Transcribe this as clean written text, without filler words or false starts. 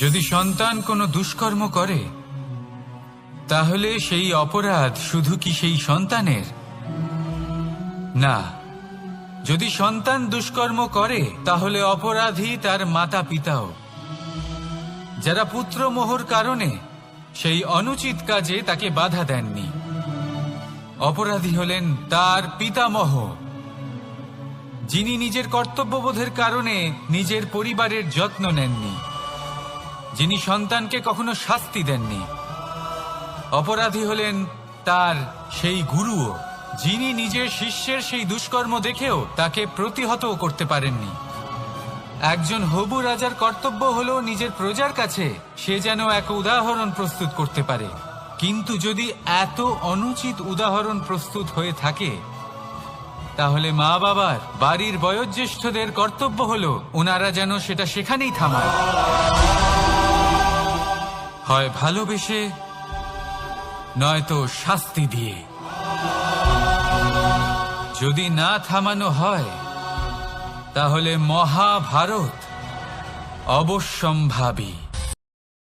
যদি সন্তান কোনো দুষ্কর্ম করে তাহলে সেই অপরাধ শুধু কি সেই সন্তানের? না, যদি সন্তান দুষ্কর্ম করে তাহলে অপরাধী তার মাতা পিতাও, যারা পুত্রমোহর কারণে সেই অনুচিত কাজে তাকে বাধা দেননি। অপরাধী হলেন তার পিতামহ, যিনি নিজের কর্তব্যবোধের কারণে নিজের পরিবারের যত্ন নেননি, যিনি সন্তানকে কখনো শাস্তি দেননি। অপরাধী হলেন তার সেই গুরুও, যিনি নিজের শিষ্যের সেই দুষ্কর্ম দেখেও তাকে প্রতিহত করতে পারেননি। একজন হবু রাজার কর্তব্য হলো নিজের প্রজার কাছে সে যেন এক উদাহরণ প্রস্তুত করতে পারে, কিন্তু যদি এত অনুচিত উদাহরণ প্রস্তুত হয়ে থাকে তাহলে মা বাবার, বাড়ির বয়োজ্যেষ্ঠদের কর্তব্য হলো ওনারা যেন সেটা সেখানেই থামায়, হয় ভালোবেসে নয়তো শাস্তি দিয়ে। যদি না থামানো হয় তাহলে মহাভারত অবশ্যম্ভাবী।